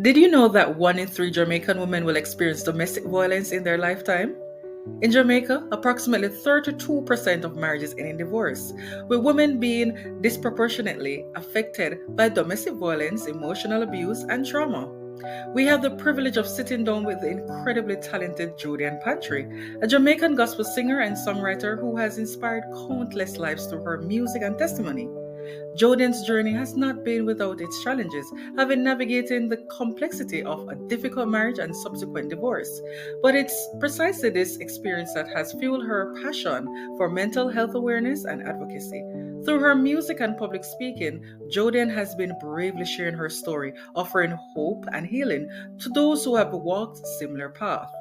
Did you know that 1 in 3 Jamaican women will experience domestic violence in their lifetime? In Jamaica, approximately 32% of marriages end in divorce, with women being disproportionately affected by domestic violence, emotional abuse, and trauma. We have the privilege of sitting down with the incredibly talented Jodian Pantry, a Jamaican gospel singer and songwriter who has inspired countless lives through her music and testimony. Jodian's journey has not been without its challenges, having navigated the complexity of a difficult marriage and subsequent divorce. But it's precisely this experience that has fueled her passion for mental health awareness and advocacy. Through her music and public speaking, Jodian has been bravely sharing her story, offering hope and healing to those who have walked similar paths.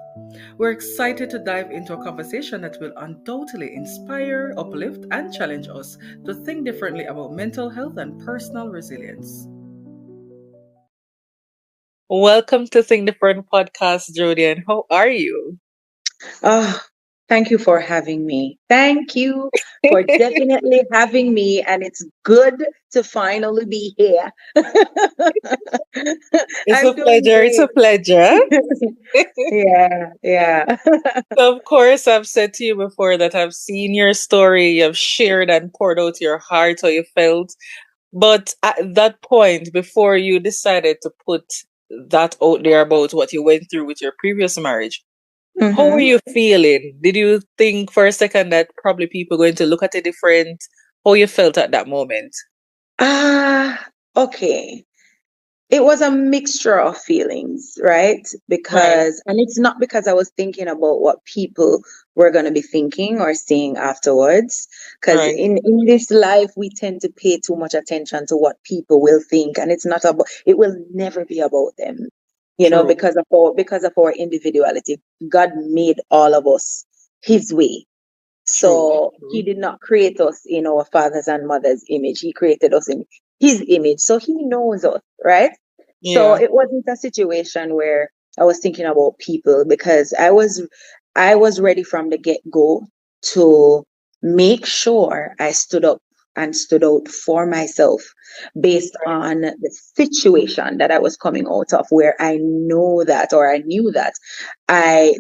We're excited to dive into a conversation that will undoubtedly inspire, uplift, and challenge us to think differently about mental health and personal resilience. Welcome to Think Different podcast, Jodian. How are you? Oh, thank you for having me. Thank you for definitely having me. And it's good to finally be here. It's a I'm doing pleasure. It's a great. pleasure. Yeah, yeah. Of course, I've said to you before that I've seen your story, you've shared and poured out your heart, how you felt. But at that point, before you decided to put that out there about what you went through with your previous marriage, how were Mm-hmm. you feeling? Did you think for a second that probably people going to look at it different? How you felt at that moment? Okay. It was a mixture of feelings, right? Right, And it's not because I was thinking about what people were going to be thinking or saying afterwards. Because right. in this life, we tend to pay too much attention to what people will think. And it's not about, it will never be about them, True, because of our individuality. God made all of us his way. true, So he true. did not create us in our father's and mother's image. He created us in his image. So he knows us, right? So Yeah, it wasn't a situation where I was thinking about people because I was ready from the get-go to make sure I stood up and stood out for myself based right. on the situation that I was coming out of, where I know that, or I knew that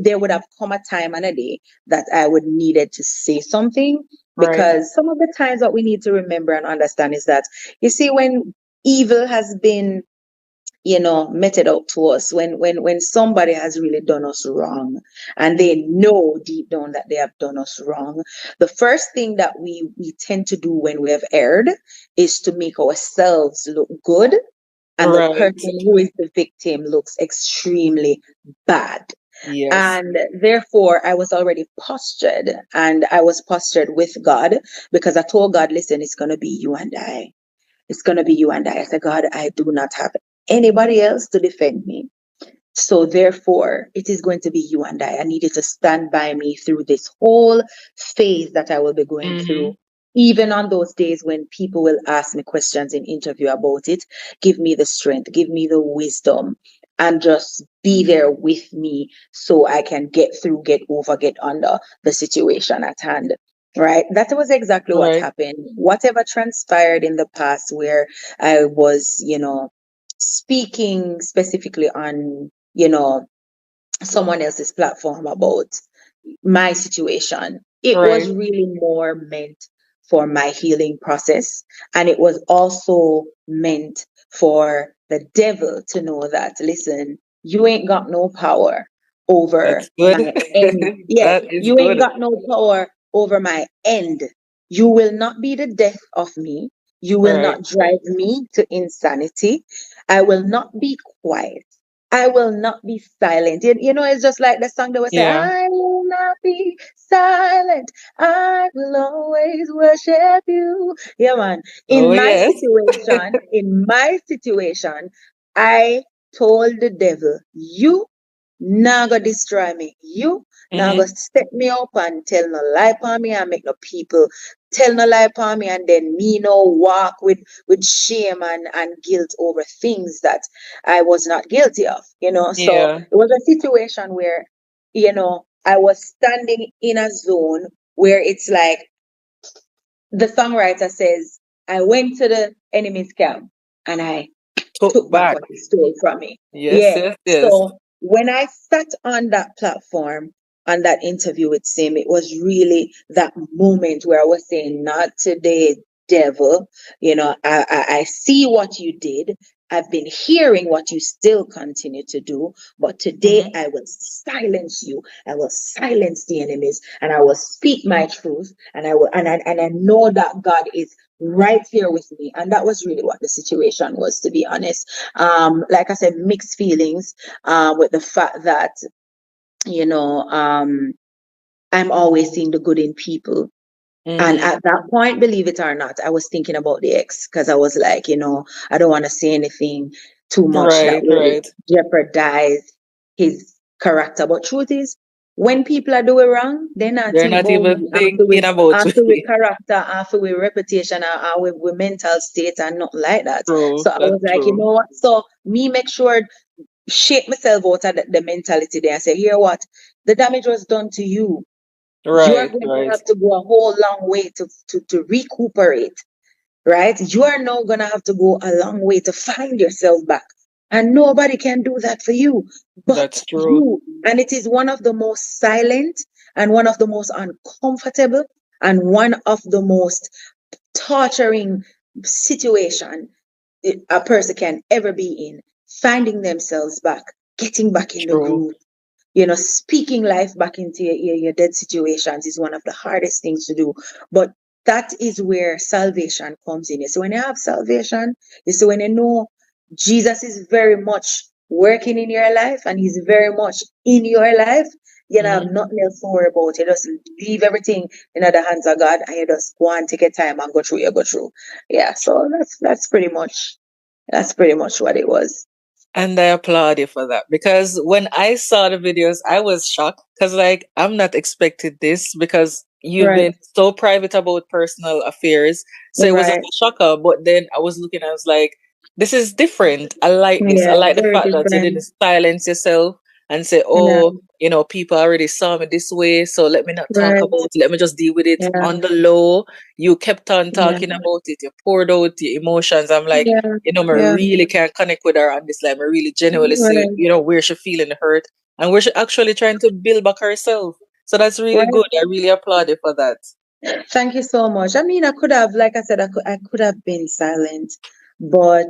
there would have come a time and a day that I would needed to say something. Right. Because some of the times what we need to remember and understand is that, you see, when evil has been, meted out to us, when somebody has really done us wrong and they know deep down that they have done us wrong, the first thing that we tend to do when we have erred is to make ourselves look good, and the Right. person who is the victim looks extremely bad. Yes. And therefore, I was already postured, and I was postured with God, because I told God, listen, it's going to be you and I. It's going to be you and I. I said, God, I do not have anybody else to defend me. So therefore, it is going to be you and I. I need you to stand by me through this whole phase that I will be going Mm-hmm. through. Even on those days when people will ask me questions in interview about it, give me the strength, give me the wisdom, and just be there with me so I can get through, get over, get under the situation at hand. Right. That was exactly what Right. happened. Whatever transpired in the past, where I was, speaking specifically on, someone else's platform about my situation, it was Right. really more meant for my healing process. And it was also meant for the devil to know that, listen, you ain't got no power over That's good. my end. Yeah, That is you ain't good. got no power over my end. You will not be the death of me. You will Right. not drive me to insanity. I will not be quiet. I will not be silent. It's just like the song that was say, Yeah. I will not be silent. I will always worship you. Yeah, man. Oh, yes. In my situation, I told the devil, you now go destroy me. You now go Mm-hmm. step me up and tell no lie upon me and make no people tell no lie upon me, and then me no walk with shame and guilt over things that I was not guilty of. So Yeah. it was a situation where, I was standing in a zone where it's like the songwriter says, I went to the enemy's camp and I took took back back. what he stole from me. Yes, Yeah. yes, yes. So when I sat on that platform, on that interview with Sim, it was really that moment where I was saying, not today, devil. I see what you did. I've been hearing what you still continue to do, but today Hmm. I will silence you. I will silence the enemies, and I will speak my truth. And I will, and I know that God is right here with me. And that was really what the situation was, to be honest. Like I said, mixed feelings, with the fact that, you know, I'm always seeing the good in people. And Hmm. at that point, believe it or not, I was thinking about the ex, because I was like, I don't want to say anything too much that Right, will right. jeopardize his character. But truth is, when people are doing wrong, they're not They're think not about even we thinking about after we me. character, after we reputation, or we mental state, and not like that. True, So I that's was like, you true. know what? So me make sure shake myself out of the mentality there and say, here what? The damage was done to you. You are Right, going to right. have to go a whole long way to recuperate, right? You are now going to have to go a long way to find yourself back. And nobody can do that for you but That's true. you. And it is one of the most silent, and one of the most uncomfortable, and one of the most torturing situation a person can ever be in, finding themselves back, getting back in the True. groove. Speaking life back into your dead situations is one of the hardest things to do. But that is where salvation comes in. So when you have salvation, you see, when you know Jesus is very much working in your life, and he's very much in your life, you have Hmm. nothing else to worry about. You just leave everything in the hands of God, and you just go and take your time and go through. Yeah, so that's pretty much what it was. And I applaud you for that because when I saw the videos, I was shocked because, like, I'm not expecting this because you've Right, been so private about personal affairs. So it was just right. a shocker. But then I was looking, I was like, this is different. I like this. I Yeah, like the very fact that you didn't different. silence yourself and say, Yeah, oh, people already saw me this way. So let me not talk right. about it. Let me just deal with it Yeah, on the low. You kept on yeah, talking about it. You poured out your emotions. I'm like, yeah, I yeah. really can connect with her on this line. I really genuinely see, Right, where she feeling hurt and where she actually trying to build back herself. So that's really right. good. I really applaud you for that. Thank you so much. I mean, I could have, like I said, I could have been silent, but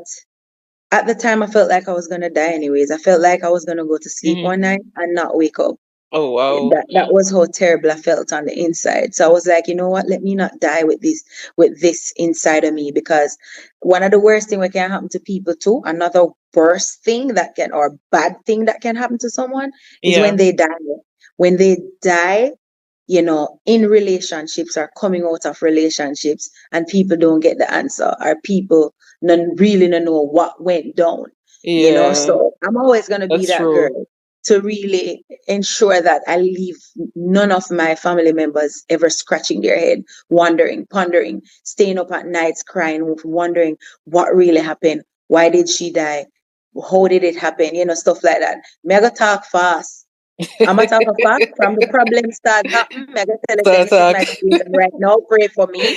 at the time, I felt like I was gonna die anyways. I felt like I was gonna go to sleep Hmm. one night and not wake up. Oh, wow. That was how terrible I felt on the inside. So I was like, you know what? Let me not die with this inside of me, because one of the worst thing that can happen to people too, another worst thing that can, or bad thing that can happen to someone, is when Yeah. they die. When they die, in relationships, or coming out of relationships, and people don't get the answer, or people none really don't know what went down. Yeah. So I'm always gonna be That's that true. girl to really ensure that I leave none of my family members ever scratching their head, wondering, pondering, staying up at nights crying, wondering what really happened. Why did she die? How did it happen? Stuff like that. Mega talk fast. I'm a talk fast from the problem start happen. Mega tell us, say, So this is my talk. situation right now. Pray for me,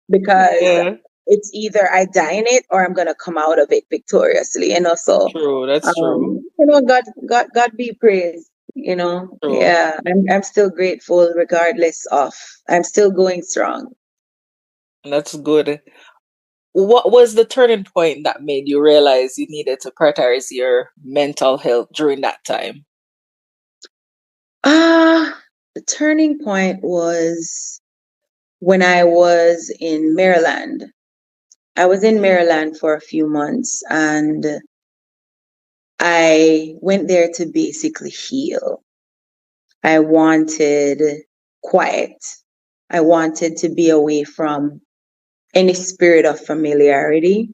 because Yeah. it's either I die in it, or I'm gonna come out of it victoriously. So True. That's true. God be praised. True. Yeah, I'm still grateful regardless of. I'm still going strong. That's good. What was the turning point that made you realize you needed to prioritize your mental health during that time? The turning point was when I was in Maryland. I was in Maryland for a few months, and I went there to basically heal. I wanted quiet. I wanted to be away from any spirit of familiarity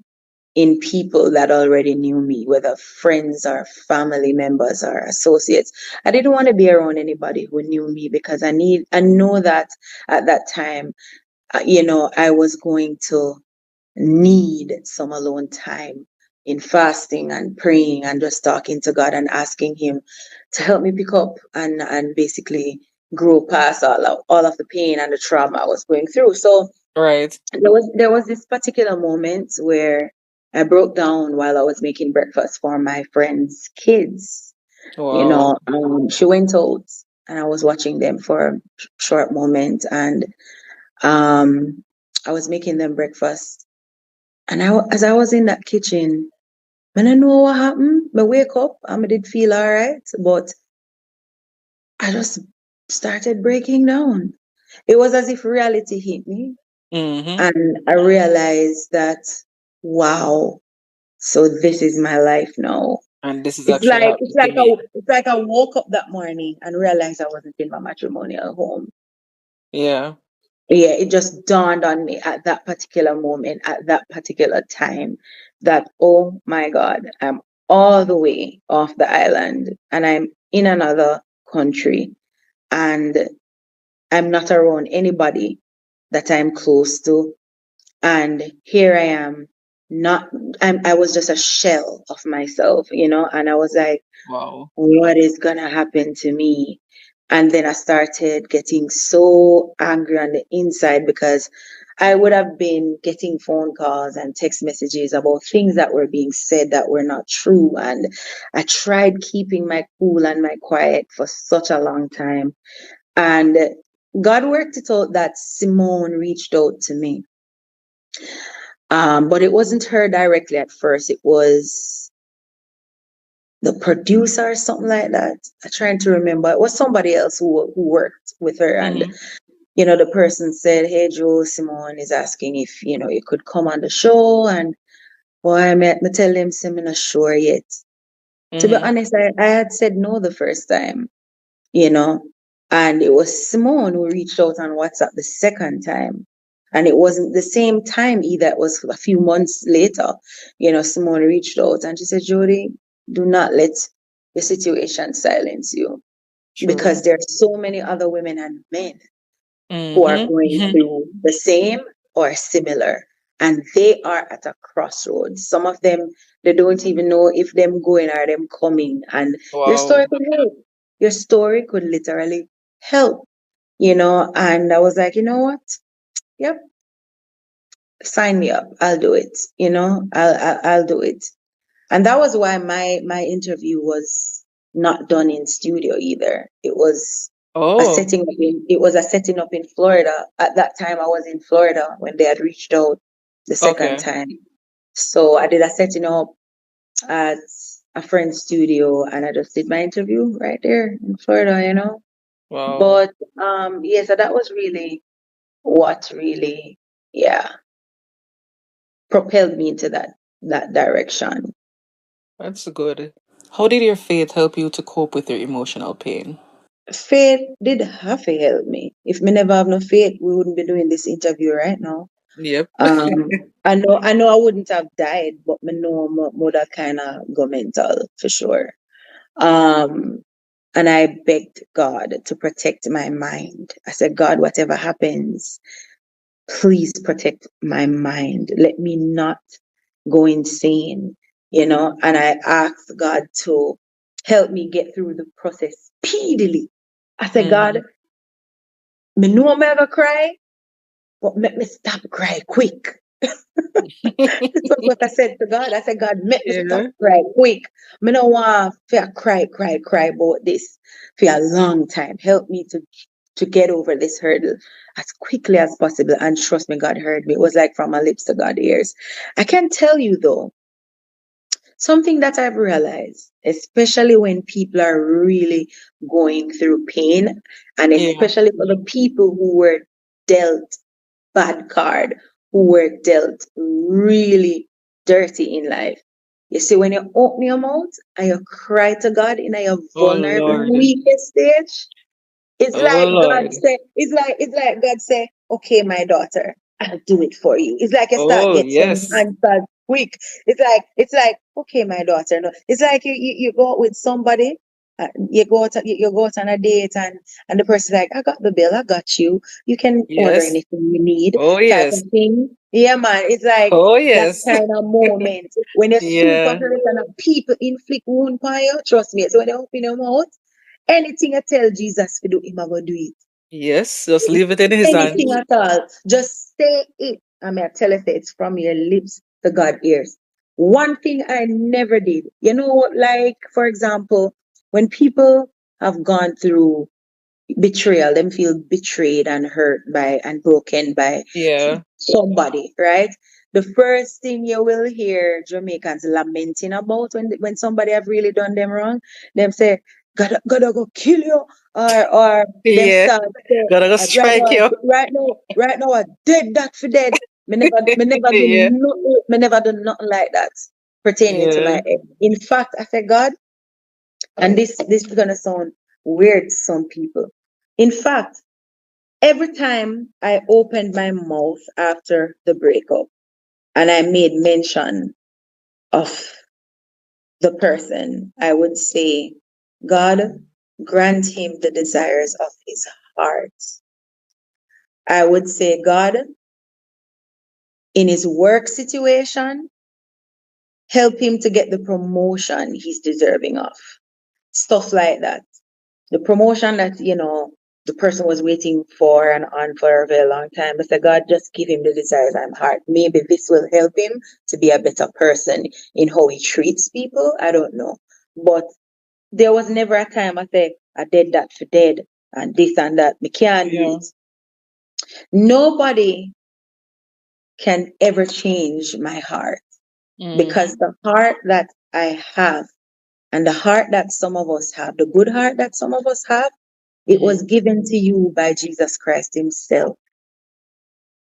in people that already knew me, whether friends or family members or associates. I didn't want to be around anybody who knew me, because I know that at that time, I was going to need some alone time in fasting and praying and just talking to God and asking Him to help me pick up and basically grow past all of the pain and the trauma I was going through. So Right. there was this particular moment where I broke down while I was making breakfast for my friend's kids. Wow. She went out and I was watching them for a short moment, and um, I was making them breakfast. And as I was in that kitchen, when I know what happened, I wake up and I did feel all right, but I just started breaking down. It was as if reality hit me, Mm-hmm. and I realized that, wow, so this is my life now. And this is It's actually like happening to me. it's like I woke up that morning and realized I wasn't in my matrimonial home. Yeah. Yeah, it just dawned on me at that particular moment, at that particular time, that, oh my God, I'm all the way off the island and I'm in another country and I'm not around anybody that I'm close to. And here I am, not, I was just a shell of myself, and I was like, Wow. what is gonna happen to me? And then I started getting so angry on the inside because I would have been getting phone calls and text messages about things that were being said that were not true. And I tried keeping my cool and my quiet for such a long time. And God worked it out that Simone reached out to me. But it wasn't her directly at first. It was the producer or something like that. I'm trying to remember. It was somebody else who worked with her. And, Mm-hmm. the person said, hey, Joe, Simone is asking if, you could come on the show. And boy, I tell him, I'm not sure yet. To be Mm-hmm. honest, I had said no the first time, you know. And it was Simone who reached out on WhatsApp the second time. And it wasn't the same time either. It was a few months later, Simone reached out and she said, Jody, do not let your situation silence you True. because there are so many other women and men who are going Mm-hmm. through the same or similar. And they are at a crossroads. Some of them, they don't even know if them going or them coming. And your story Wow. could help. Your story could literally help. And I was like, you know what? Yep, sign me up. I'll do it. I'll do it. And that was why my interview was not done in studio either. Oh, It was a setting up in Florida. At that time I was in Florida when they had reached out the second okay. time. So I did a setting up at a friend's studio and I just did my interview right there in Florida. Wow. But yeah, so that was really what really, yeah, propelled me into that direction. That's good. How did your faith help you to cope with your emotional pain? Faith did have to help me. If me never have no faith, we wouldn't be doing this interview right now. Yep. I know I wouldn't have died, but me know more that kind of go mental for sure. Um, and I begged God to protect my mind. I said, God, whatever happens, please protect my mind. Let me not go insane. And I asked God to help me get through the process speedily. I said, God, Mm-hmm. me know I'm ever cry, but make me stop cry quick. This was what I said to God. I said, God, make me stop Yeah. cry quick. Me no want to cry about this for a long time. Help me to get over this hurdle as quickly as possible. And trust me, God heard me. It was like from my lips to God's ears. I can tell you though, something that I've realized, especially when people are really going through pain, and Yeah. especially for the people who were dealt bad card, who were dealt really dirty in life. You see, when you open your mouth and you cry to God in your Oh vulnerable, Lord. weakest stage, it's Oh like God Lord. say, it's like God say, okay, my daughter, I'll do it for you. It's like you start Oh get some yes. answers quick. It's like, okay, my daughter. No, it's like you go out with somebody, you go out on a date and the person's like, I got the bill, I got you. You can order Yes. anything you need, Oh type of yes. thing. Yeah, man. It's like Oh that yes. kind of moment when you're super Yeah. hurt and people inflict wound on you. Trust me. So when you open your mouth, anything I tell Jesus to do, him I go do it. Yes. Just leave it in his Anything hands. at all. Just say it. I mean, I tell you, say it's from your lips to God's ears. One thing I never did, like, for example, when people have gone through betrayal, them feel betrayed and hurt by and broken by Yeah. somebody, right? The first thing you will hear Jamaicans lamenting about when somebody have really done them wrong, them say, gotta go kill you, or them Yeah. start say, Gotta go right strike now, you. right now, I dead that for dead. Yeah. Me never do nothing like that pertaining to my Yeah. ex. In fact, I said, God, and this is gonna sound weird to some people. In fact, every time I opened my mouth after the breakup and I made mention of the person, I would say, God, grant him the desires of his heart. I would say, God, in his work situation, help him to get the promotion he's deserving of. Stuff like that. The promotion that, the person was waiting for and on for a very long time. I said, God, just give him the desires of his heart. Maybe this will help him to be a better person in how he treats people. I don't know. But there was never a time I said, I did that for dead and this and that. We can't do Yeah. it. Nobody can ever change my heart because Mm-hmm. the heart that I have and the heart that some of us have, the good heart that some of us have, it was Mm-hmm. given to you by Jesus Christ himself.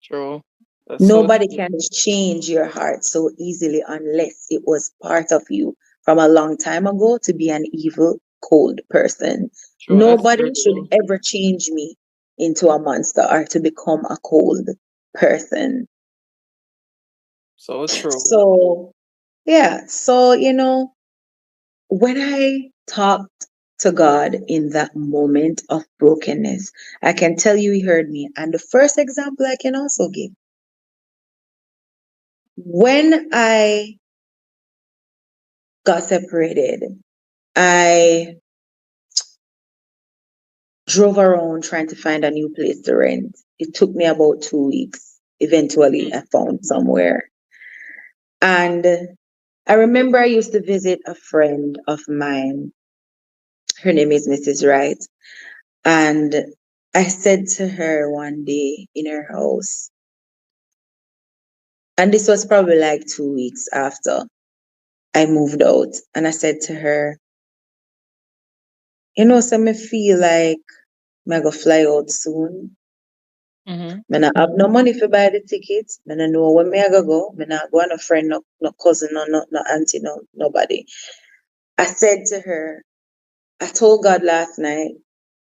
True. That's so Nobody true. can change your heart so easily unless it was part of you from a long time ago to be an evil, cold person. True. That's Nobody very should true. ever change me into a monster or to become a cold person. So true. So, yeah. So, when I talked to God in that moment of brokenness, I can tell you he heard me. And the first example I can also give, when I got separated, I drove around trying to find a new place to rent. It took me about 2 weeks. Eventually, I found somewhere. And I remember I used to visit a friend of mine. Her name is Mrs. Wright. And I said to her one day in her house, and this was probably like 2 weeks after I moved out. And I said to her, so me feel like I'm going to fly out soon. Mm-hmm. I not have no money for buy the tickets. I don't know where me I go. I not go no friend, no cousin, no auntie, nobody. I said to her, I told God last night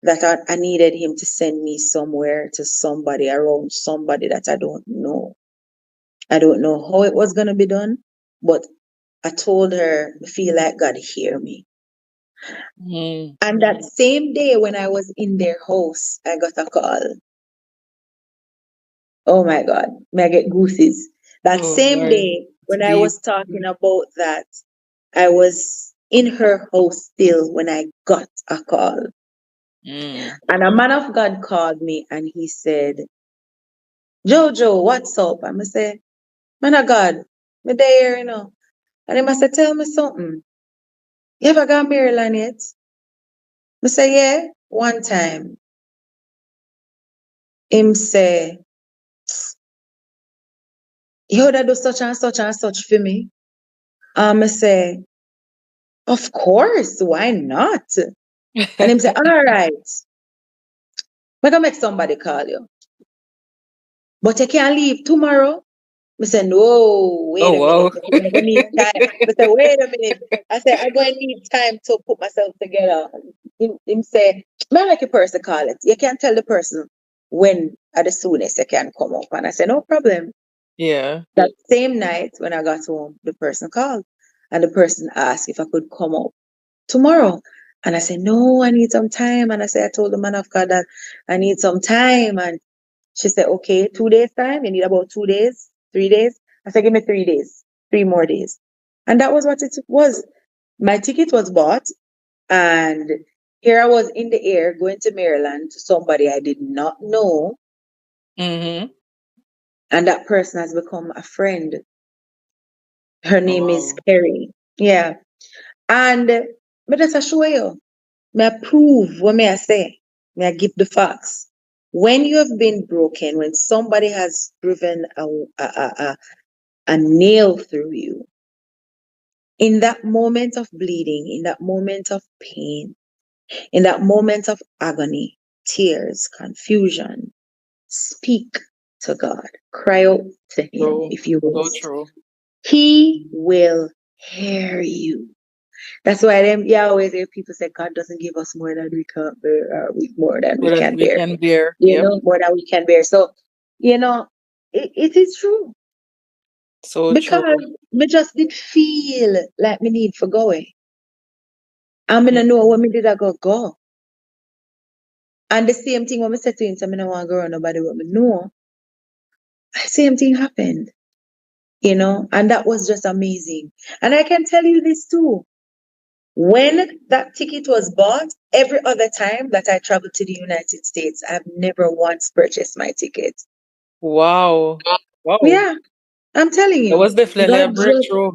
that I needed him to send me somewhere to somebody around somebody that I don't know. I don't know how it was gonna be done, but I told her I feel like God hear me. Mm-hmm. And that same day when I was in their house, I got a call. Oh my God, may I get goosies. That Oh same my. day It's when I deep. was talking about that, I was in her house still when I got a call. Mm. And a man of God called me and he said, Jojo, what's up? I say, man of God, me there. And he must say, tell me something. You ever gone Maryland yet? I say, yeah, one time. Him say, you would do such and such for me. I say, of course, why not? And him say, all right, we're gonna make somebody call you. But you can't leave tomorrow. I said, no, Oh wait a minute. wow. I'm gonna need time. I said, wait a minute. I said, I'm going to need time to put myself together. Him say, may I like a person call it? You can tell the person when at the soonest you can come up. And I said, no problem. Yeah. That same night when I got home, the person called and the person asked if I could come up tomorrow. And I said, no, I need some time. And I said, I told the man of God that I need some time. And she said, okay, 2 days time. You need about 2 days, 3 days. I said, give me 3 days, 3 more days. And that was what it was. My ticket was bought. And here I was in the air going to Maryland to somebody I did not know. Mm-hmm. And that person has become a friend. Her Oh, name is wow. Kerry. Yeah. And me just assure you, may I prove what may I say? May I give the facts? When you have been broken, when somebody has driven a nail through you, in that moment of bleeding, in that moment of pain, in that moment of agony, tears, confusion, speak to God. Cry out to Him True. if you So must. true. He will hear you. That's why them you always hear people say God doesn't give us more than we can bear, or more than we More than can we bear. can bear. You Yep. know, more than we can bear. So, you know, it is true. So Because true. me just did feel like me need for going. I'm gonna know Mm. when me did I go. And the same thing when I said to him, so I don't want to go around nobody with me. No, same thing happened, you know, and that was just amazing. And I can tell you this too. When that ticket was bought, every other time that I traveled to the United States, I've never once purchased my ticket. Wow. Wow. Yeah, I'm telling That you, was definitely a God just, breakthrough.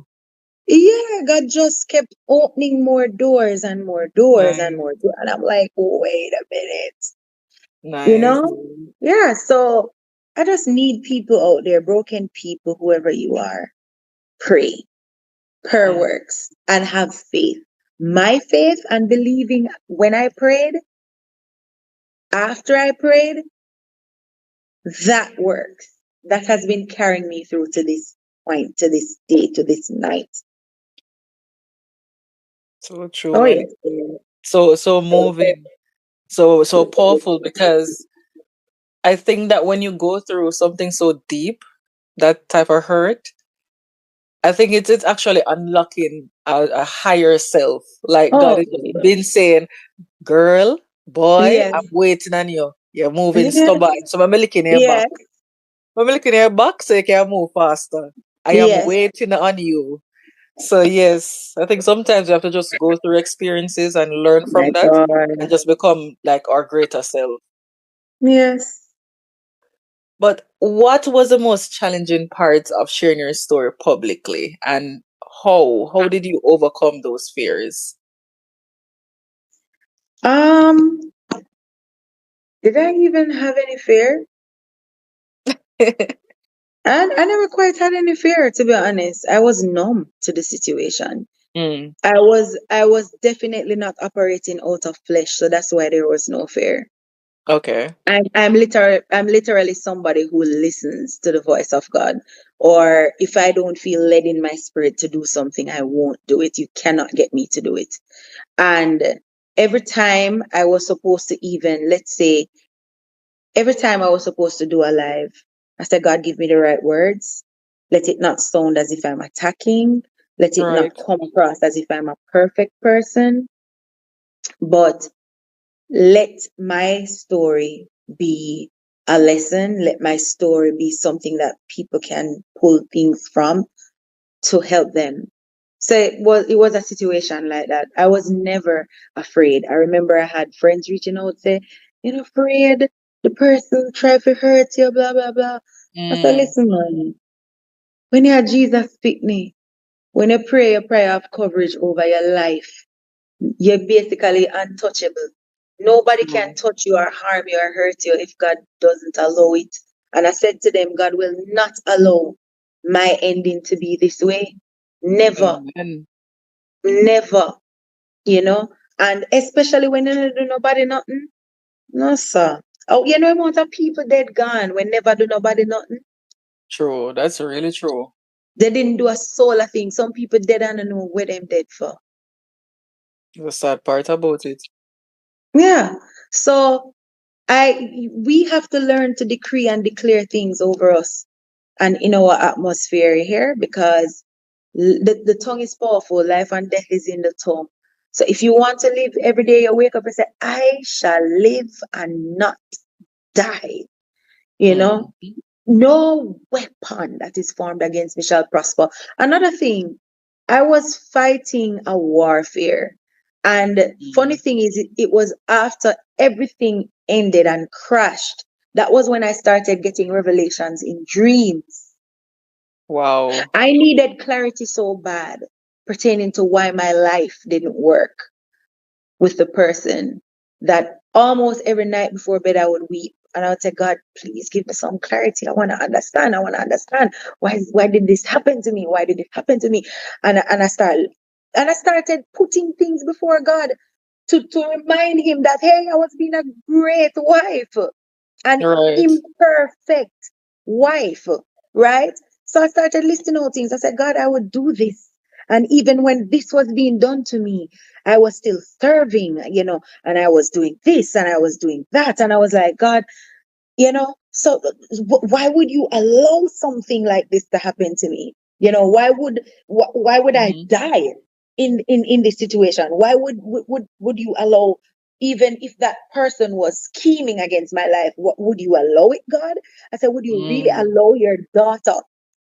yeah, God just kept opening more doors and more doors and Nice. more doors. And I'm like, wait a minute, you Nice. know? Yeah, so I just need people out there, broken people, whoever you are, pray, prayer Mm. works, and have faith. My faith and believing when I prayed, after I prayed, that works. That has been carrying me through to this point, to this day, to this night. So Oh, true. And yes. so moving. So powerful because I think that when you go through something so deep, that type of hurt, I think it's actually unlocking a higher self. Like God Oh, has just been saying, girl, boy, yes. I'm waiting on you. You're moving stubborn. So I'm looking at your back. Yes. I'm looking at your back so you can move faster. I am Yes. waiting on you. So yes, I think sometimes we have to just go through experiences and learn My from that and God. just become like our greater self. Yes. But what was the most challenging part of sharing your story publicly and how did you overcome those fears? Um, did I even have any fear? And I never quite had any fear, to be honest. I was numb to the situation. Mm, I was definitely not operating out of flesh, so that's why there was no fear. okay. I'm literally somebody who listens to the voice of God. Or if I don't feel led in my spirit to do something, I won't do it. You cannot get me to do it. And every time I was supposed to even, let's say, every time I was supposed to do a live, I said, God, give me the right words. Let it not sound as if I'm attacking. Let it not Right. come across as if I'm a perfect person. But let my story be a lesson. Let my story be something that people can pull things from to help them. So it was a situation like that. I was never afraid. I remember I had friends reaching out say, "You're not afraid. The person try to hurt you, blah blah blah." I said, Mm, "Listen, man. When you have Jesus speak me, when you pray a prayer of coverage over your life, you're basically untouchable. Nobody can true. touch you or harm you or hurt you if God doesn't allow it." And I said to them, God will not allow my ending to be this way. Never, Amen. never, you know. And especially when you don't do nobody nothing. No, sir. Oh, you know, amount of people dead gone when never do nobody nothing. True. That's really true. They didn't do a solar thing. Some people dead and don't know where them dead for. The sad part about it. Yeah. So we have to learn to decree and declare things over us and in our atmosphere here because the tongue is powerful. Life and death is in the tongue. So if you want to live every day, you wake up and say, I shall live and not die. You know, Mm, no weapon that is formed against me shall prosper. Another thing, I was fighting a warfare. And funny mm. thing is, it was after everything ended and crashed. That was when I started getting revelations in dreams. Wow. I needed clarity so bad pertaining to why my life didn't work with the person that almost every night before bed I would weep. And I would say, God, please give me some clarity. I want to understand. I want to understand why did this happen to me? Why did it happen to me? And I started putting things before God to remind him that hey, I was being a great wife, an Right. imperfect wife, right? So I started listing all things. I said, God, I would do this. And even when this was being done to me, I was still serving, and I was doing this and I was doing that. And I was like, God, so why would you allow something like this to happen to me? Why would I Mm-hmm. die in this situation? Why would you allow, even if that person was scheming against my life, what would you allow it, God? I said, would you really Mm. allow your daughter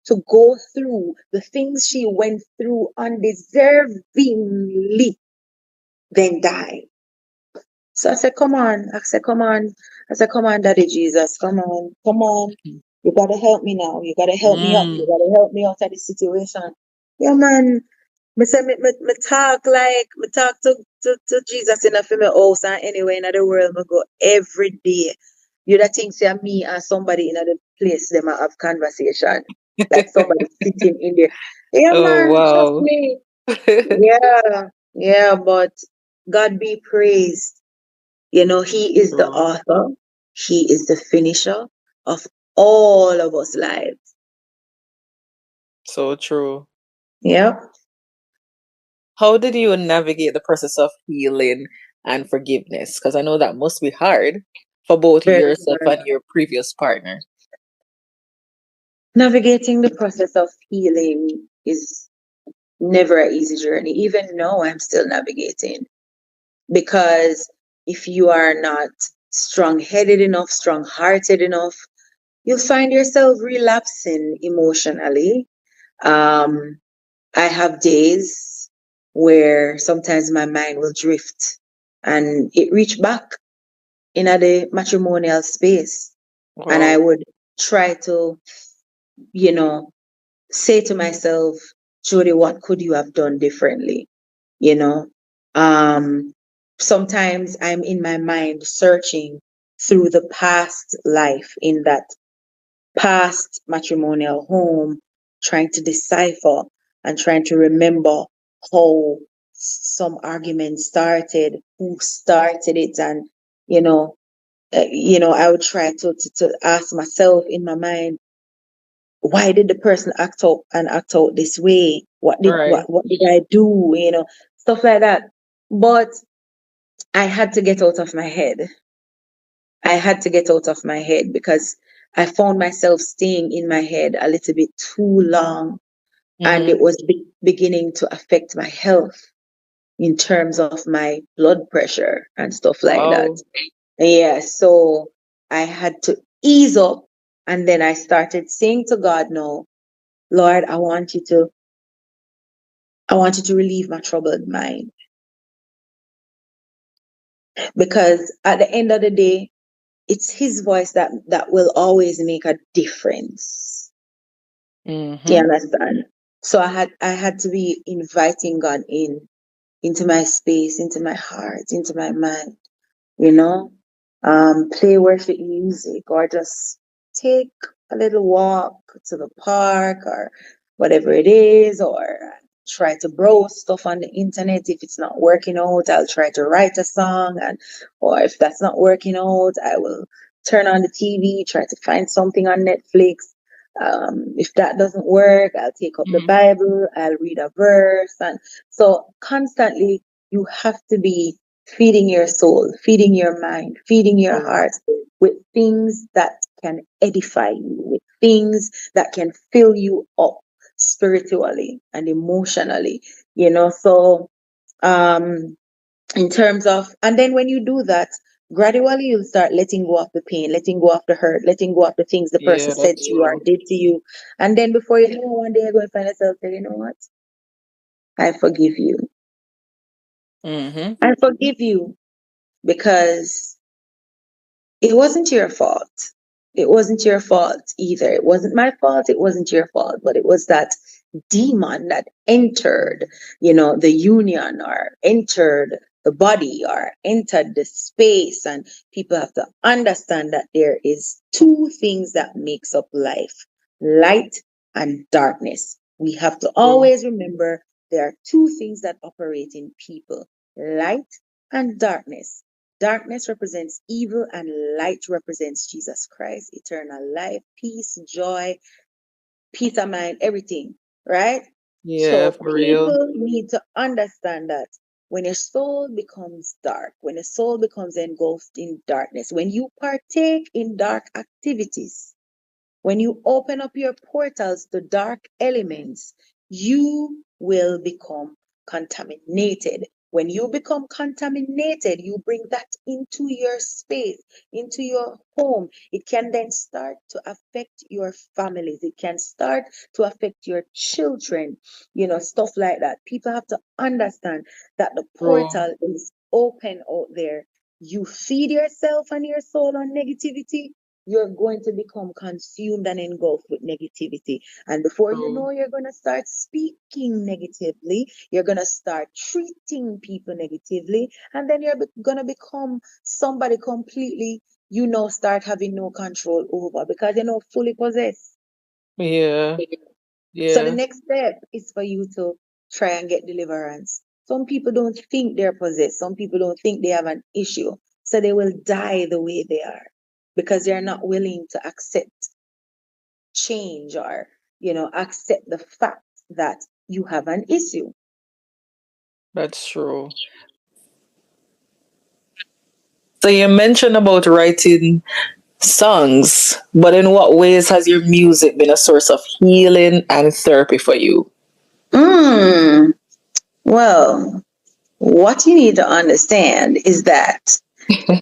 to go through the things she went through undeservingly, then die? So I said, come on. I said, come on. I said, come on, Daddy Jesus. Come on. Come on. You gotta help me now. You gotta help me up. You Mm. gotta help me out of this situation. Yeah, man. Me say me talk to Jesus in a my house and anywhere in the world me go every day. You da think say me and somebody in the place them a have conversation. Like somebody sitting in there. Yeah, Oh, man, trust wow. me. Yeah, yeah, but God be praised. He is the True. author, He is the finisher of all of us lives. So true. Yeah, How did you navigate the process of healing and forgiveness? Because I know that must be hard for both very yourself hard. and your previous partner. Navigating the process of healing is never an easy journey. Even now, I'm still navigating because if you are not strong headed enough, strong hearted enough, you'll find yourself relapsing emotionally. Um, I have days where sometimes my mind will drift and it reach back in the matrimonial space. And I Wow. would try to, you know, say to myself, Jody, what could you have done differently? You know, um, sometimes I'm in my mind searching through the past life in that past matrimonial home, trying to decipher and trying to remember how some argument started, who started it, and you know, I would try to ask myself in my mind, why did the person act out this way? What did Right. what did I do? Stuff like that. But I had to get out of my head. I had to get out of my head because I found myself staying in my head a little bit too long, and it Mm-hmm. was beginning to affect my health in terms of my blood pressure and stuff like that. Wow. Yeah, so I had to ease up, and then I started saying to God, no, Lord, I want you to relieve my troubled mind, because at the end of the day, it's his voice that will always make a difference. Do you Mm-hmm. understand? So I had to be inviting God into my space, into my heart, into my mind, you know, play worship music or just take a little walk to the park or whatever it is, or try to browse stuff on the internet. If it's not working out, I'll try to write a song, or if that's not working out, I will turn on the TV, try to find something on Netflix. If that doesn't work, I'll take up the Mm-hmm. Bible, I'll read a verse. And so constantly you have to be feeding your soul, feeding your mind, feeding your True. heart with things that can edify you, with things that can fill you up spiritually and emotionally, So, um, in terms of, and then when you do that, gradually you'll start letting go of the pain, letting go of the hurt, letting go of the things the person Yeah, said that's to you or true. did to you. And then before you know, one day you're going to find yourself saying, you know what? I forgive you. Mm-hmm. I forgive you because it wasn't your fault. It wasn't your fault either. It wasn't my fault. It wasn't your fault. But it was that demon that entered, the union, or entered the body, or entered the space. And people have to understand that there is two things that makes up life: light and darkness. We have to True. always remember there are two things that operate in people: light and darkness. Darkness represents evil, and light represents Jesus Christ, eternal life, peace, joy, peace of mind, everything, right? Yeah, So for real. people need to understand that when your soul becomes dark, when your soul becomes engulfed in darkness, when you partake in dark activities, when you open up your portals to dark elements, you will become contaminated. When you become contaminated, you bring that into your space, into your home. It can then start to affect your families. It can start to affect your children, stuff like that. People have to understand that the True. portal is open out there. You feed yourself and your soul on negativity, you're going to become consumed and engulfed with negativity. And before you True. know, you're going to start speaking negatively. You're going to start treating people negatively. And then you're going to become somebody completely, start having no control over, because you're not fully possessed. Yeah. So the Yeah. next step is for you to try and get deliverance. Some people don't think they're possessed. Some people don't think they have an issue. So they will die the way they are because they're not willing to accept change, or, accept the fact that you have an issue. That's true. So you mentioned about writing songs, but in what ways has your music been a source of healing and therapy for you? Mm, well, what you need to understand is that,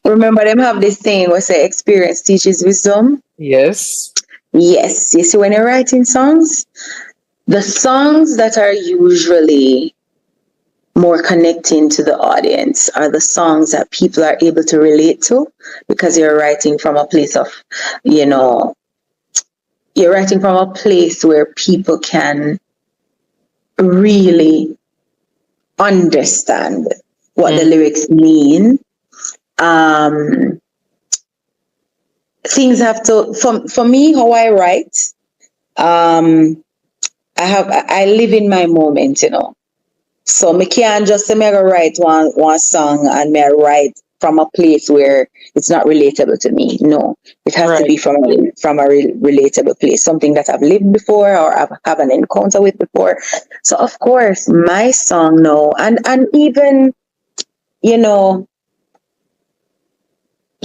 remember, them have this thing where say experience teaches wisdom. Yes. Yes, you see, when you're writing songs, the songs that are usually more connecting to the audience are the songs that people are able to relate to, because you're writing from a place of, you know, you're writing from a place where people can really understand what the Mm. lyrics mean. Um, Things have to, for me, how I write, um, I live in my moment. So me can't just say me go write one song and me write from a place where it's not relatable to me. No, it has to Right. be from a relatable place, something that I've lived before or I've have an encounter with before. So of course, my song, no, and even, you know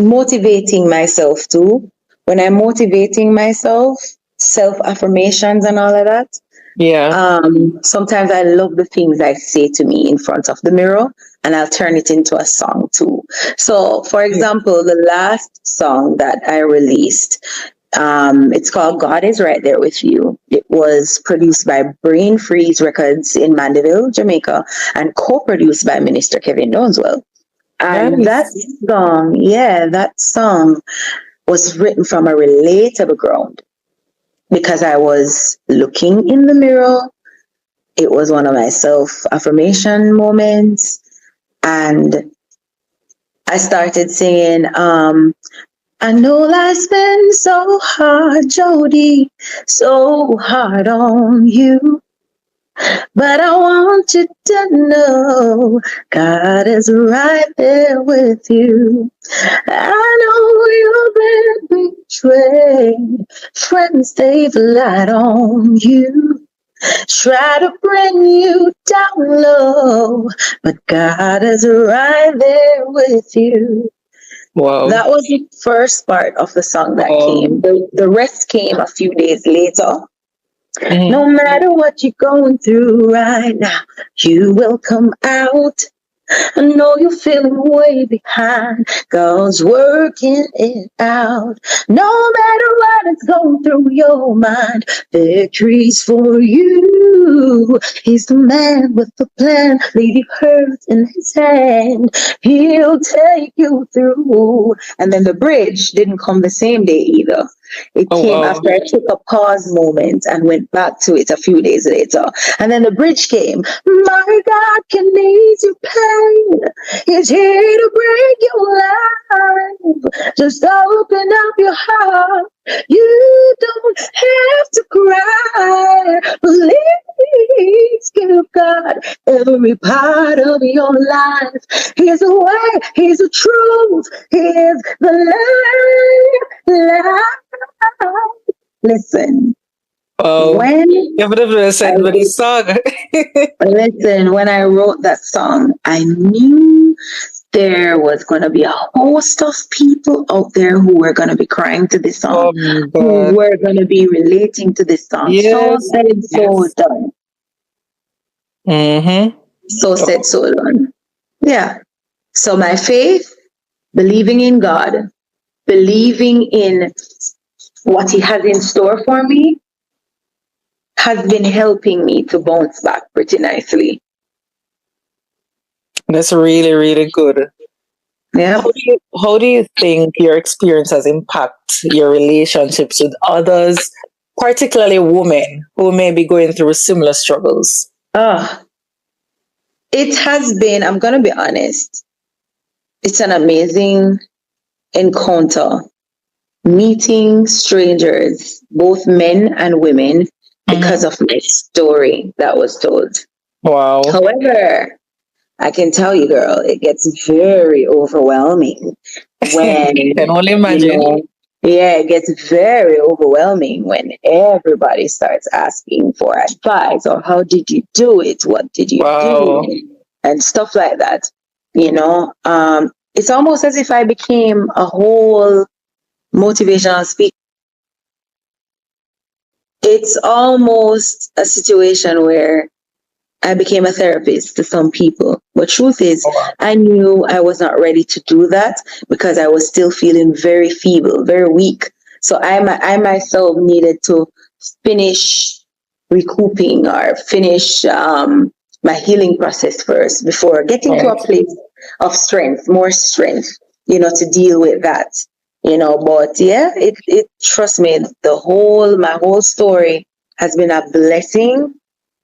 motivating myself too. When I'm motivating myself, self affirmations and all of that, Yeah. sometimes I love the things I say to me in front of the mirror, and I'll turn it into a song too. So, for Yeah. example, the last song that I released, it's called God Is Right There With You. It was produced by Brain Freeze Records in Mandeville, Jamaica, and co produced by Minister Kevin Donswell. And that Nice. song, yeah, that song was written from a relatable ground, because I was looking in the mirror. It was one of my self affirmation moments. And I started singing, I know life's been so hard, Jody, so hard on you. But I want you to know God is right there with you. I know you've been betrayed. Friends, they've lied on you. Try to bring you down low, but God is right there with you. Wow. That was the first part of the song that Wow. came. The rest came a few days later. Hmm. No matter what you're going through right now, you will come out. I know you're feeling way behind. God's working it out. No matter what is going through your mind, victory's for you. He's the man with the plan. Leave your hurt in his hand. He'll take you through. And then the bridge didn't come the same day either. It Oh, came wow. after I took a pause moment and went back to it a few days later. And then the bridge came. My God can ease your pain. He's here to bring you life. Just open up your heart. You don't have to cry. Please give God every part of your life. He's the way, He's the truth, He's the life. Listen, Wow. when You would have said with this song. when I wrote that song, I knew there was going to be a host of people out there who were going to be crying to this song, Oh my who God. were going to be relating to this song. So Yes. said, so Yes. done. Mm-hmm. So said, so done. Yeah. So my faith, believing in God, believing in what He has in store for me, has been helping me to bounce back pretty nicely. That's really, really good. Yeah. How do you think your experience has impacted your relationships with others, particularly women who may be going through similar struggles? It has been, I'm going to be honest, it's an amazing encounter meeting strangers, both men and women, because of my story that was told. Wow. However, I can tell you, girl, it gets very overwhelming when, Can only imagine. yeah, it gets very overwhelming when everybody starts asking for advice or how did you do it? What did you Wow. do? And stuff like that. It's almost as if I became a whole motivational speaker. It's almost a situation where I became a therapist to some people. But truth is, I knew I was not ready to do that because I was still feeling very feeble, very weak. So I myself needed to finish recouping or finish my healing process first before getting to a place of strength, more strength, to deal with that. But yeah, it trust me, my whole story has been a blessing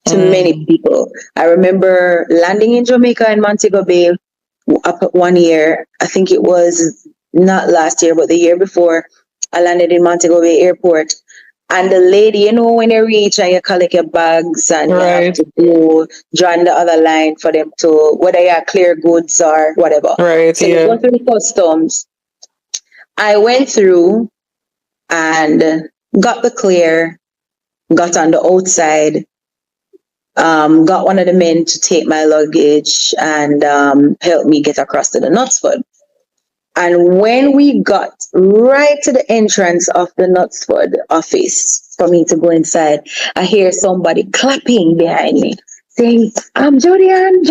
to many people. I remember landing in Jamaica in Montego Bay up 1 year. I think it was not last year, but the year before. I landed in Montego Bay Airport. And the lady, when you reach and you collect your bags and you have to go join the other line for them to, whether you clear goods or whatever. Right, so you go through customs. I went through and got the clear, got on the outside, got one of the men to take my luggage and help me get across to the Knutsford. And when we got right to the entrance of the Knutsford office for me to go inside, I hear somebody clapping behind me saying, I'm Jodian.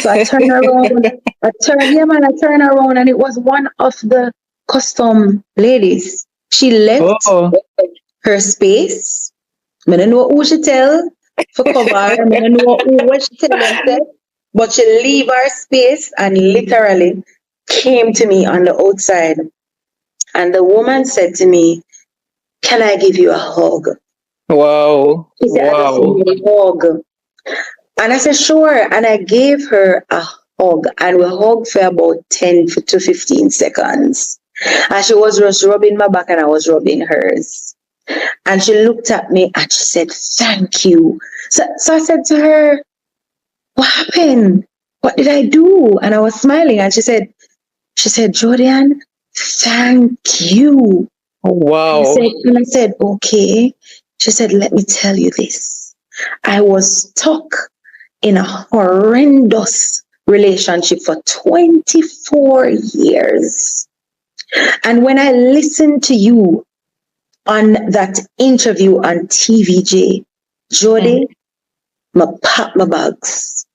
So I turn around, I turn around and it was one of the custom ladies. She left her space. I don't know who she tell for cover. I don't know what she tell them, but she leave her space and literally came to me on the outside. And the woman said to me, can I give you a hug? Wow. She said, I just need a hug. And I said, sure. And I gave her a hug. And we hugged for about 10 to 15 seconds. And she was just rubbing my back and I was rubbing hers. And she looked at me and she said, thank you. So I said to her, what happened? What did I do? And I was smiling. And she said, Jodian, thank you. Wow. And I said, okay. She said, let me tell you this. I was stuck in a horrendous relationship for 24 years. And when I listened to you on that interview on TVJ, Jody, I packed my bags.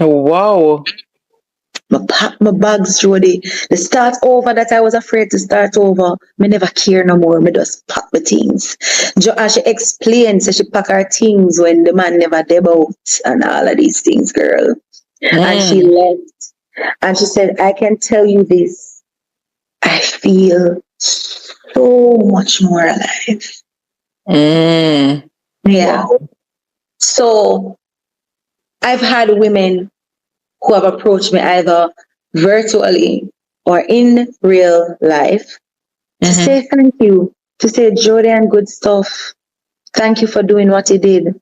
Wow. I pack my bags, Jody. The start over that I was afraid to start over, me never care no more. Me just pack my things. And she explained, so she pack her things when the man never deb out and all of these things, girl. And she Mm. left. And she said, I can tell you this. I feel so much more alive. Mm. Yeah. So I've had women who have approached me either virtually or in real life to Mm-hmm. say thank you, to say, Jodian, good stuff. Thank you for doing what you did.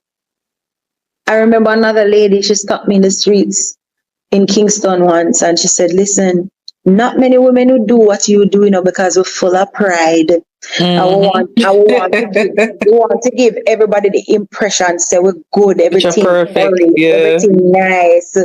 I remember another lady, she stopped me in the streets in Kingston once and she said, listen, not many women who do what you do, because we're full of pride. I want to give everybody the impression, say we're good, Which are everything perfect. polished, Yeah. everything nice.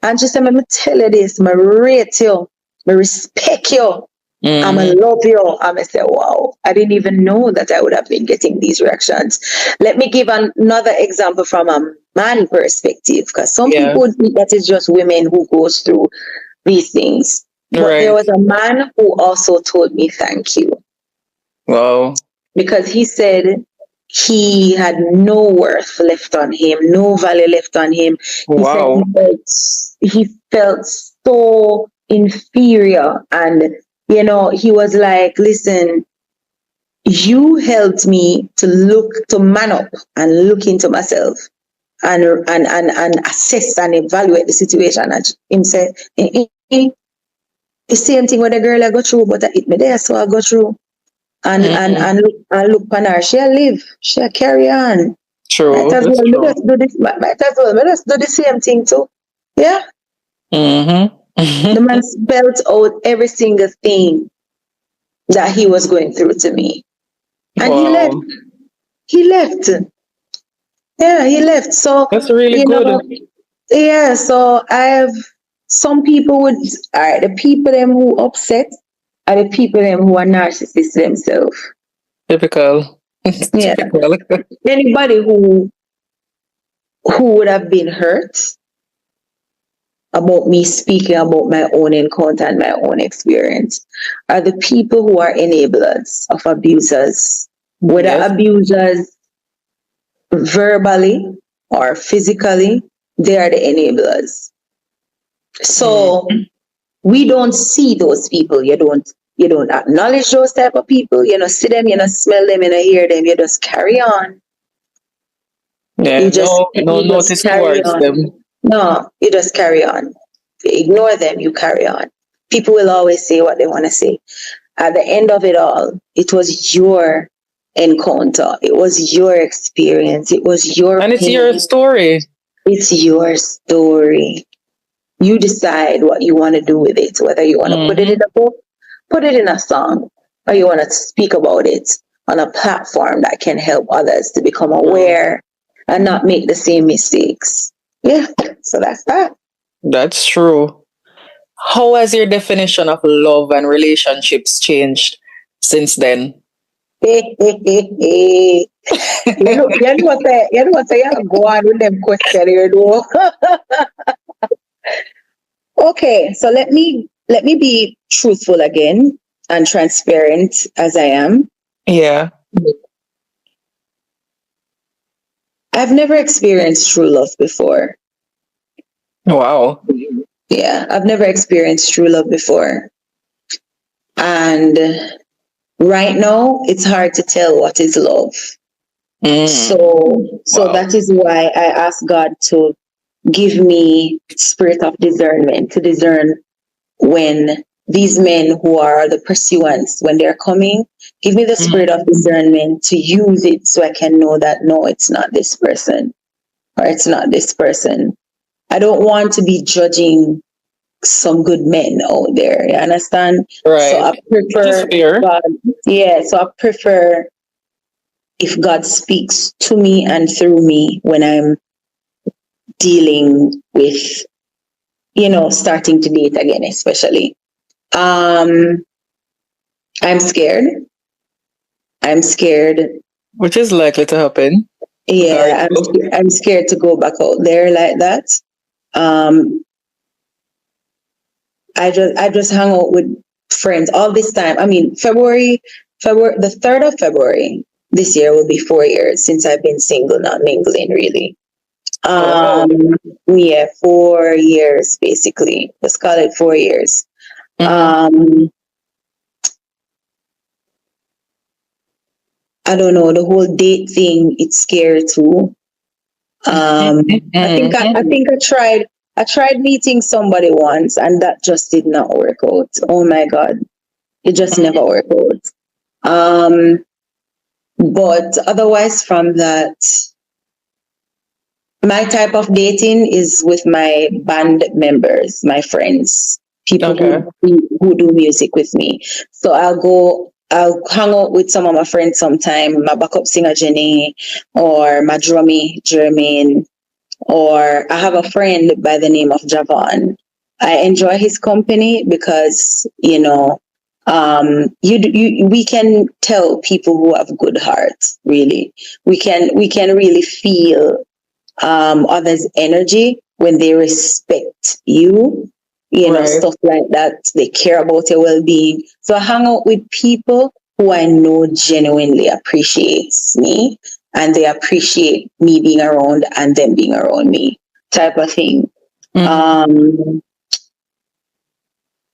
And she said, let me tell you this, I rate you, I respect you, I'm a Mm-hmm. love you. I'm a say, wow, I didn't even know that I would have been getting these reactions. Let me give another example from a man perspective, because some Yeah. people would think that it's just women who goes through these things. But there Right. was a man who also told me thank you, Wow. because he said he had no worth left on him, no value left on him. He said Wow. he felt so inferior, and he was like, listen, you helped me to man up and look into myself and assess and evaluate the situation. And him said, the same thing with the girl I go through, but I hit me there, so I go through. Mm-hmm. And look upon her. She'll live. She'll carry on. Might True. as That's well me true. just do this. Might as well me just do the same thing too. Yeah. The Mm-hmm. man spelled out every single thing that he was going through to me. And he left. Wow. He left. Yeah, he left. So, That's really you good. know, yeah, so I have some people would all right, the people them who upset are the people them who are narcissists themselves. Typical. Yeah. Typical. Anybody who would have been hurt about me speaking about my own encounter and my own experience are the people who are enablers of abusers, whether Yes. abusers verbally or physically, they are the enablers. So Mm. we don't see those people. You don't acknowledge those type of people. You don't see them, you don't smell them, you don't hear them, you just carry on. Yeah. You just No. No you just notice carry towards on. them. No, you just carry on. You ignore them, you carry on. People will always say what they want to say. At the end of it all, it was your encounter. It was your experience. It was your And it's your pain. story. It's your story. You decide what you want to do with it, whether you want to put it Mm-hmm. in a book, put it in a song, or you want to speak about it on a platform that can help others to become True. aware and not make the same mistakes. Yeah, so that's that. That's true. How has your definition of love and relationships changed since then? You go on with them question, Okay, so let me be truthful again and transparent as I am. Yeah. I've never experienced true love before. Wow. Yeah, I've never experienced true love before. And right now, it's hard to tell what is love. Mm. So Wow. that is why I ask God to give me spirit of discernment to discern when these men who are the pursuants, when they're coming, give me the spirit Mm. of discernment to use it so I can know that no, it's not this person or it's not this person. I don't want to be judging some good men out there. You understand? So Right. I Which is prefer fair. God. Yeah, so I prefer if God speaks to me and through me when I'm dealing with, starting to date again, especially. Um, I'm scared. I'm scared. Which is likely to happen. Are Yeah, you? I'm scared to go back out there like that. Um, I just hung out with friends all this time. I mean, the 3rd of February this year will be 4 years since I've been single, not mingling really. Oh, wow. Um, yeah, 4 years basically. Let's call it 4 years. Mm-hmm. Um, I don't know, the whole date thing, it's scary too. I think I meeting somebody once and that just did not work out. Oh my God. It just never worked out. Um, but otherwise from that, my type of dating is with my band members, my friends, people Okay. who do music with me. So I'll hang out with some of my friends sometime, my backup singer Jenny or my drummy Jermaine, or I have a friend by the name of Javon. I enjoy his company because, we can tell people who have good hearts, really. We can really feel others' energy when they respect you, Right. stuff like that. They care about your well being. So I hang out with people who I know genuinely appreciates me and they appreciate me being around and them being around me, type of thing. Mm-hmm. Um,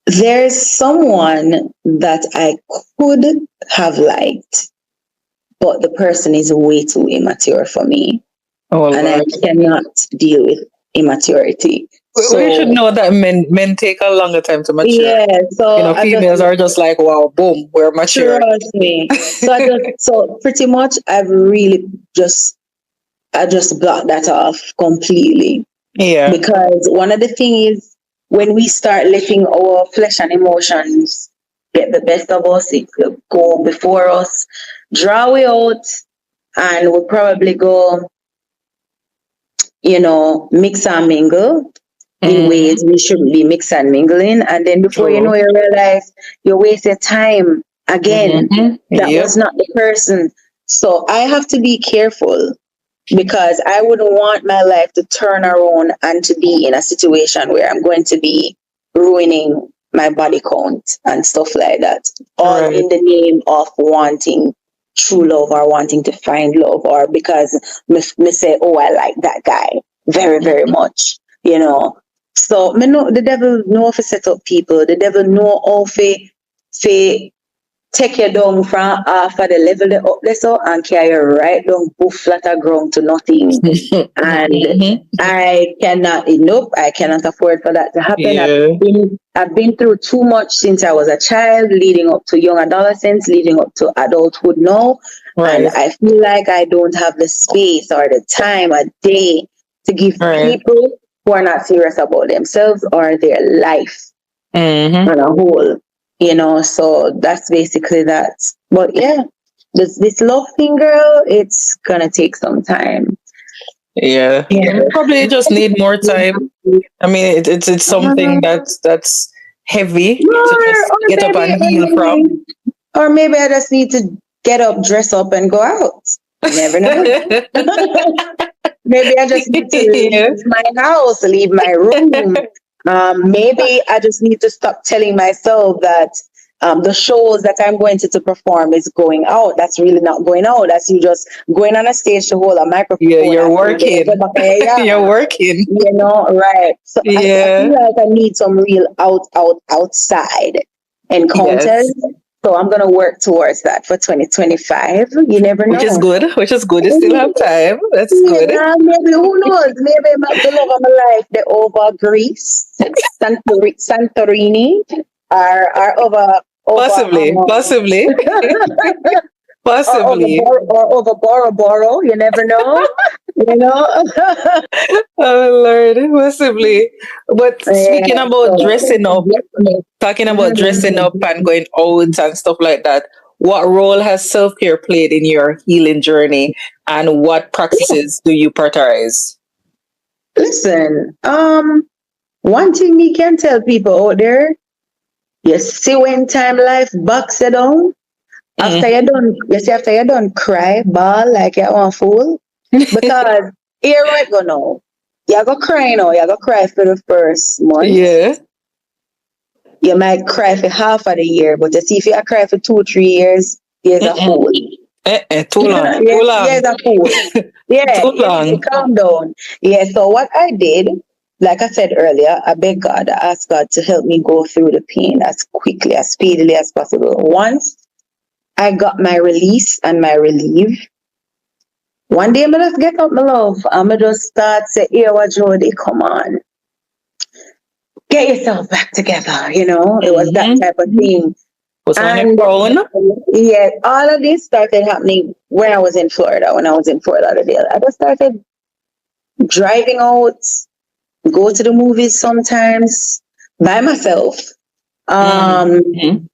there's someone that I could have liked, but the person is way too immature for me Oh, and I Lord. cannot deal with immaturity. We should So know that men take a longer time to mature. yeah, so I just Females are just like, wow, boom, we're matured. trust me. So pretty much I just blocked that off completely Yeah. because one of the things is when we start letting our flesh and emotions get the best of us, it will go before us, draw we out, and we'll probably go, mix and mingle in Mm-hmm. ways we shouldn't be mix and mingling. And then before you know, True. you realize you wasted time again. Mm-hmm. That Yep. was not the person. So I have to be careful because I wouldn't want my life to turn around and to be in a situation where I'm going to be ruining my body count and stuff like that, all Right. in the name of wanting true love or wanting to find love or because me say, oh, I like that guy very, very much, So me know the devil know if set up people, the devil know how to take you down from half of the level they up there so and carry you right down buff flatter ground to nothing. And Mm-hmm. I cannot afford for that to happen. Yeah. I've been through too much since I was a child, leading up to young adolescence, leading up to adulthood now. And Right. I feel like I don't have the space or the time a day to give Right. people who are not serious about themselves or their life Mm-hmm. on a whole, so that's basically that. But yeah, this love thing, girl, it's gonna take some time. Yeah. Yeah. You probably just need more time. I mean, it's something that's heavy to just Or get up maybe and heal from. I just need to get up, dress up, and go out. You never know. Maybe I just need to Yeah. leave my house, leave my room. Maybe I just need to stop telling myself that the shows that I'm going to perform is going out. That's really not going out. That's you just going on a stage to hold a Yeah, microphone you're and sing the working. back of your You're yard. working. Right. So I feel Yeah. like I need some real outside encounters. Yes. So I'm gonna work towards that for 2025. You never Which is know. good. Which is good. You still have time. That's good. Yeah, maybe who knows? Maybe the love of my life, they over Greece, Santorini, are over Possibly. Possibly. Possibly. or over Bora Bora. You never know. You know. Oh Lord, possibly. But Yeah. speaking about So. dressing up, talking about dressing Mhm. up and going out and stuff like that, what role has self care played in your healing journey, and what practices do you prioritize? Listen. One thing me can tell people out there, you see when time life backs you down, Mm. after you done cry, ball like you want fool. Because here right go now. You go cry now, you go cry for the first month. Yeah. You might cry for half of the year, but you see if you cry for 2, 3 years, you're a fool. Too long. Too long. You're a fool. Yeah, Too long. calm down. Yeah, so what I did, like I said earlier, I beg God, I asked God to help me go through the pain as quickly, as speedily as possible. Once I got my release and my relief, one day I'm just get up, my love. I'm just start say, here, what Jody, come on. Get yourself back together, you know? It was that type of thing. Put on your And crown. yeah, all of this started happening when I was in Florida, today. I just started driving out, go to the movies sometimes by myself. Mm-hmm.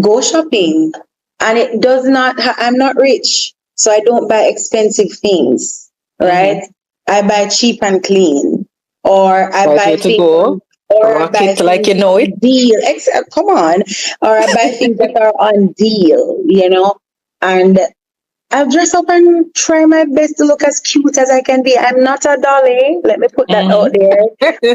Go shopping. And it does not, I'm not rich, so I don't buy expensive things, right? I buy cheap and clean, or I Right way buy to things, go. or I Rock buy it like things you know on it. deal. Come on, or I buy things that are on deal, you know, and I'll dress up and try my best to look as cute as I can be. I'm not a dolly. Let me put that out there.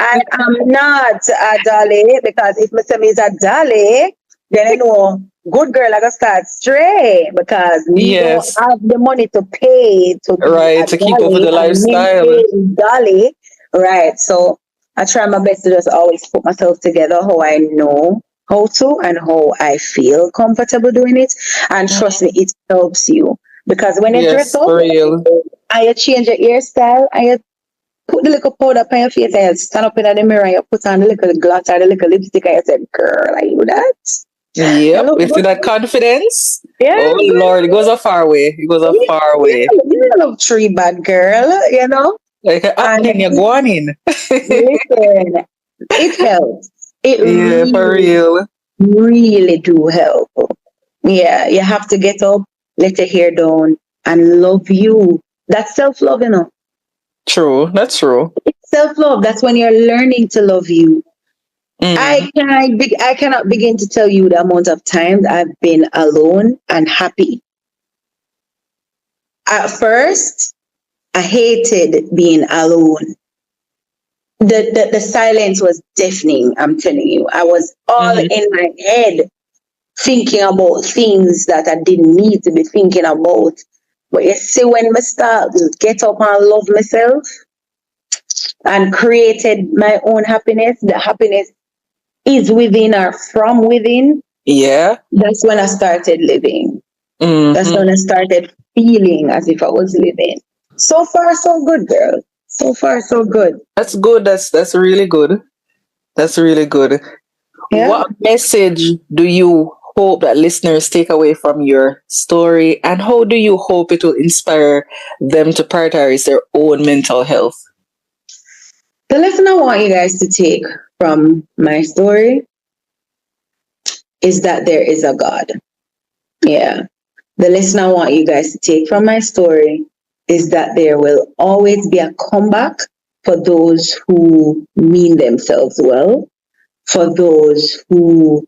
I am not a dolly, because if Mr. Me is a dolly, then I know good girl I gotta start straight, because me don't Yes. have the money to pay to be a Right. To keep up with dolly the and lifestyle. maintain dolly. Right. So I try my best to just always put myself together how I know how to and how I feel comfortable doing it. And trust me, it helps you. Because when you dress Yes, up for real. and you change your hairstyle and you put the little powder up on your face and you stand up in the mirror and you put on the little gloss or the little lipstick and you say, girl, are you that? You Yep. look You see good. that confidence? Yeah, Oh Lord, it goes a far way. It goes a far way. you look tree bad girl, you know? Like And happening, you're going in. listen, it helps. It Yeah, for really, real. really do help. Yeah, you have to get up, let your hair down, and love you. That's self-love, you know. True. That's true. It's self-love. That's when you're learning to love you. Mm. I cannot begin to tell you the amount of times I've been alone and happy. At first, I hated being alone. The silence was deafening, I'm telling you. I was all Mm-hmm. in my head thinking about things that I didn't need to be thinking about. But you see, when I start to get up and love myself and created my own happiness, the happiness is within or from within. Yeah. That's when I started living. That's Mm-hmm. when I started feeling as if I was living. So far, so good, girl. So far, so good. That's good. That's really good. That's really good. Yeah. What message do you hope that listeners take away from your story, and how do you hope it will inspire them to prioritize their own mental health? The lesson I want you guys to take from my story is that there is a God. Yeah. The lesson I want you guys to take from my story is that there will always be a comeback for those who mean themselves well, for those who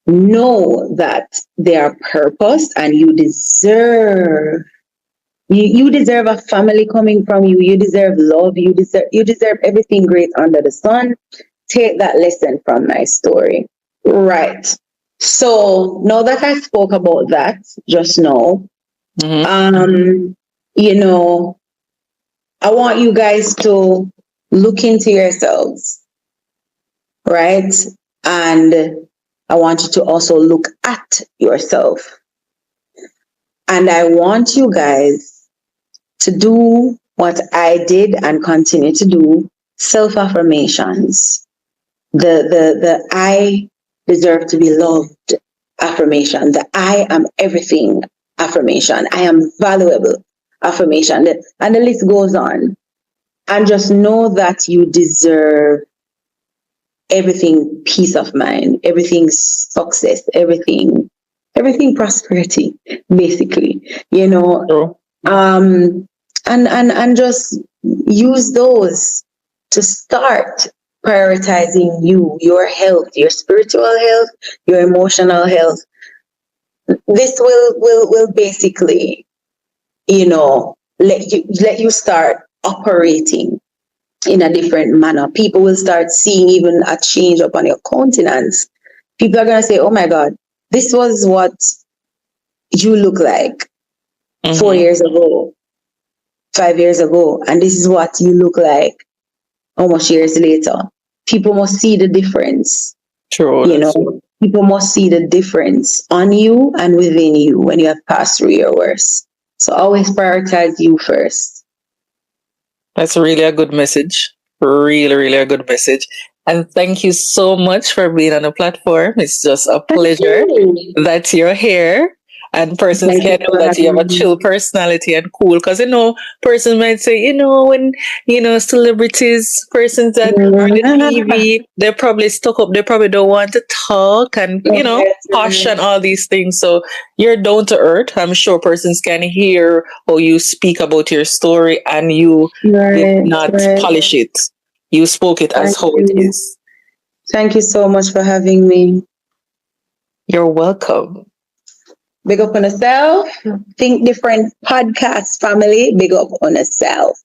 know that they are purposed, and you deserve a family coming from you. You deserve love. You deserve everything great under the sun. Take that lesson from my story. Right. So now that I spoke about that just now, Mm-hmm. you know, I want you guys to look into yourselves, right? And I want you to also look at yourself. And I want you guys to do what I did and continue to do, self affirmations. The I deserve to be loved affirmation, the I am everything affirmation, I am valuable affirmation, and the list goes on. And just know that you deserve everything peace of mind, everything success, everything prosperity, basically, you know. True. And just use those to start prioritizing you, your health, your spiritual health, your emotional health. This will basically, let you start operating in a different manner. People will start seeing even a change upon your countenance. People are going to say, oh my God, this was what you look like 4 years ago, 5 years ago, and this is what you look like almost years later. People must see the difference. True. You know, people must see the difference on you and within you when you have passed through your worst. So always prioritize you first. That's really a good message. Really, really a good message. And thank you so much for being on the platform. It's just a pleasure that you're here. And persons Thank you can know for that you have a having me. chill personality and cool. Because, persons might say, when, celebrities, persons that are on the TV, they're probably stuck up. They probably don't want to talk and, posh and all these things. So you're down to earth. I'm sure persons can hear how you speak about your story and you did not polish it. You spoke it as how it is. Thank you so much for having me. You're welcome. Big up on yourself. Think Different podcast family. Big up on yourself.